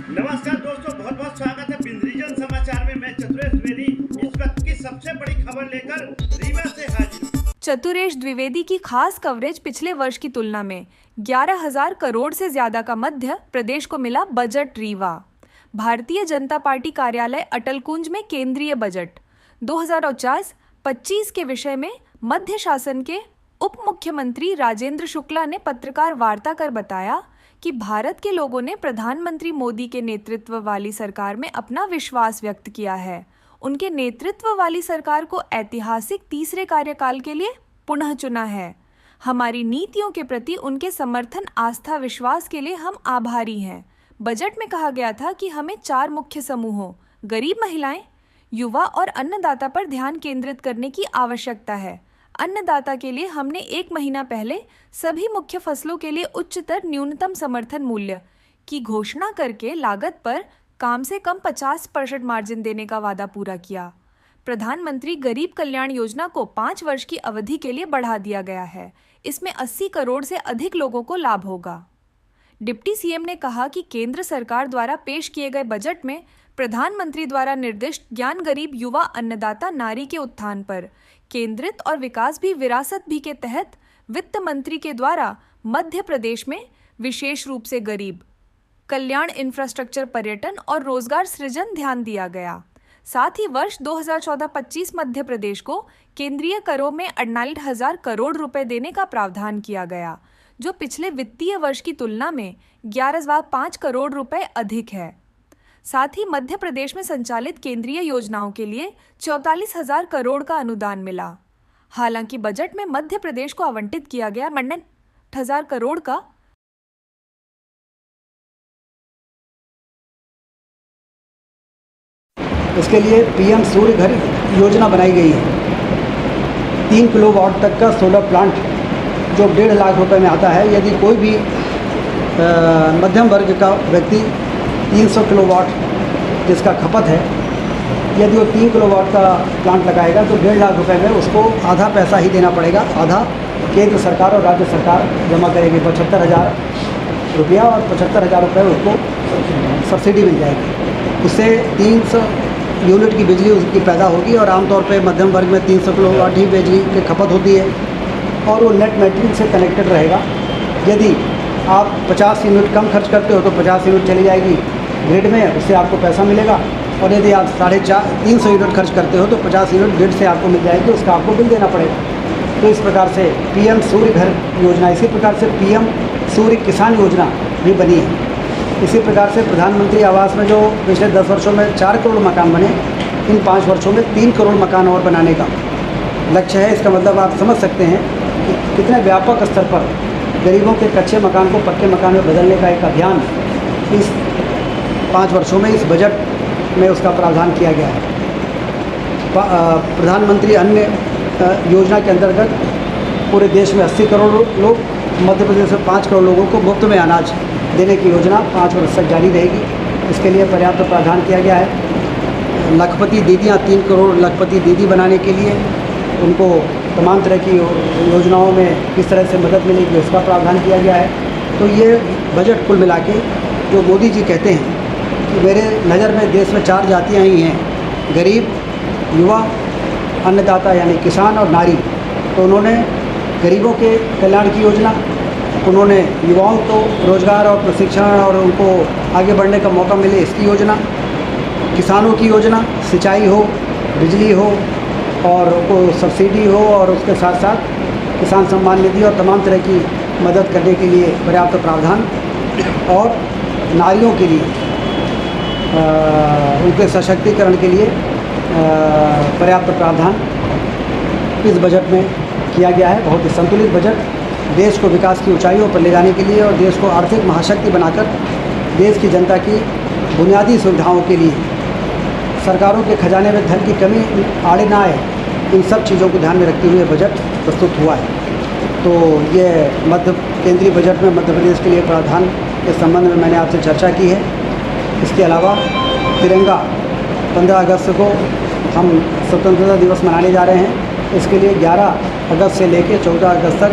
नमस्कार दोस्तों, बहुत बहुत स्वागत है बिंद्रीजन समाचार में। मैं चतुरेश द्विवेदी इस वक्त की सबसे बड़ी खबर लेकर रीवा से हाजिर हूं। चतुरेश द्विवेदी की खास कवरेज। पिछले वर्ष की तुलना में 11,000 करोड़ से ज्यादा का मध्य प्रदेश को मिला बजट। रीवा भारतीय जनता पार्टी कार्यालय अटलकुंज में केंद्रीय बजट 2049-25 के विषय में मध्य शासन के उप मुख्यमंत्री राजेंद्र शुक्ला ने पत्रकार वार्ता कर बताया कि भारत के लोगों ने प्रधानमंत्री मोदी के नेतृत्व वाली सरकार में अपना विश्वास व्यक्त किया है। उनके नेतृत्व वाली सरकार को ऐतिहासिक तीसरे कार्यकाल के लिए पुनः चुना है। हमारी नीतियों के प्रति उनके समर्थन, आस्था, विश्वास के लिए हम आभारी हैं। बजट में कहा गया था कि हमें 4 मुख्य समूहों गरीब महिलाएं, युवा और अन्नदाता पर ध्यान केंद्रित करने की आवश्यकता है। अन्नदाता के लिए हमने 1 महीना पहले सभी मुख्य फसलों के लिए उच्चतर न्यूनतम समर्थन मूल्य की घोषणा करके लागत पर कम से कम 50% मार्जिन देने का वादा पूरा किया। प्रधानमंत्री गरीब कल्याण योजना को 5 वर्ष की अवधि के लिए बढ़ा दिया गया है। इसमें 80 करोड़ से अधिक लोगों को लाभ होगा। डिप्टी सीएम ने कहा कि केंद्र सरकार द्वारा पेश किए गए बजट में प्रधानमंत्री द्वारा निर्दिष्ट ज्ञान गरीब युवा अन्नदाता नारी के उत्थान पर केंद्रित और विकास भी विरासत भी के तहत वित्त मंत्री के द्वारा मध्य प्रदेश में विशेष रूप से गरीब कल्याण, इंफ्रास्ट्रक्चर, पर्यटन और रोजगार सृजन ध्यान दिया गया। साथ ही वर्ष 2014-25 मध्य प्रदेश को केंद्रीय करों में 48,000 करोड़ रुपए देने का प्रावधान किया गया, जो पिछले वित्तीय वर्ष की तुलना में 11,500 करोड़ रुपए अधिक है। साथ ही मध्य प्रदेश में संचालित केंद्रीय योजनाओं के लिए 44,000 करोड़ का अनुदान मिला। हालांकि बजट में मध्य प्रदेश को आवंटित किया गया 68,000 करोड़ का इसके लिए पीएम सूर्य घर योजना बनाई गई है। 3 किलोवाट तक का सोलर प्लांट जो 1.5 लाख रुपए में आता है। यदि कोई भी मध्यम वर्ग का व्यक्ति 300 किलोवाट जिसका खपत है, यदि वो 3 किलोवाट का प्लांट लगाएगा तो 1.5 लाख रुपए में उसको आधा पैसा ही देना पड़ेगा। आधा केंद्र सरकार और राज्य सरकार जमा करेगी, 75,000 रुपया, और 75,000 रुपये उसको सब्सिडी मिल जाएगी। उससे 300 यूनिट की बिजली उसकी पैदा होगी और आमतौर पे मध्यम वर्ग में 300 किलोवाट ही बिजली की खपत होती है और वो नेट मेट्रिक से कनेक्टेड रहेगा। यदि आप 50 यूनिट कम खर्च करते हो तो 50 यूनिट चली जाएगी ग्रिड में, उससे आपको पैसा मिलेगा। और यदि आप 350 यूनिट खर्च करते हो तो 50 यूनिट ग्रिड से आपको मिल जाएगी, उसका आपको बिल देना पड़ेगा। तो इस प्रकार से पीएम सूर्य घर योजना, इसी प्रकार से पीएम सूर्य किसान योजना भी बनी है। इसी प्रकार से प्रधानमंत्री आवास में जो पिछले 10 वर्षों में 4 करोड़ मकान बने, इन 5 वर्षों में 3 करोड़ मकान और बनाने का लक्ष्य है। इसका मतलब आप समझ सकते हैं कि कितने व्यापक स्तर पर गरीबों के कच्चे मकान को पक्के मकान में बदलने का एक अभियान इस 5 वर्षों में इस बजट में उसका प्रावधान किया गया है। प्रधानमंत्री अन्न योजना के अंतर्गत पूरे देश में 80 करोड़ लोग, मध्य प्रदेश में 5 करोड़ लोगों को मुफ्त में अनाज देने की योजना 5 वर्ष तक जारी रहेगी। इसके लिए पर्याप्त प्रावधान किया गया है। लखपति दीदियाँ, 3 करोड़ लखपति दीदी बनाने के लिए उनको तमाम तरह की योजनाओं में किस तरह से मदद मिलेगी उसका प्रावधान किया गया है। तो ये बजट कुल मिला के जो मोदी जी कहते हैं कि मेरे नज़र में देश में 4 जातियाँ ही हैं, गरीब, युवा, अन्नदाता यानी किसान और नारी। तो उन्होंने गरीबों के कल्याण की योजना, उन्होंने युवाओं को रोज़गार और प्रशिक्षण और उनको आगे बढ़ने का मौका मिले इसकी योजना, किसानों की योजना, सिंचाई हो, बिजली हो और उनको सब्सिडी हो, और उसके साथ साथ किसान सम्मान निधि और तमाम तरह की मदद करने के लिए पर्याप्त प्रावधान, और नारियों के लिए उनके सशक्तिकरण के लिए पर्याप्त प्रावधान इस बजट में किया गया है। बहुत ही संतुलित बजट देश को विकास की ऊंचाइयों पर ले जाने के लिए और देश को आर्थिक महाशक्ति बनाकर देश की जनता की बुनियादी सुविधाओं के लिए, सरकारों के खजाने में धन की कमी आड़े ना आए, इन सब चीज़ों को ध्यान में रखते हुए बजट प्रस्तुत हुआ है। तो ये केंद्रीय बजट में मध्य प्रदेश के लिए प्रावधान के संबंध में मैंने आपसे चर्चा की है। इसके अलावा तिरंगा 15 अगस्त को हम स्वतंत्रता दिवस मनाने जा रहे हैं। इसके लिए 11 अगस्त से लेकर 14 अगस्त तक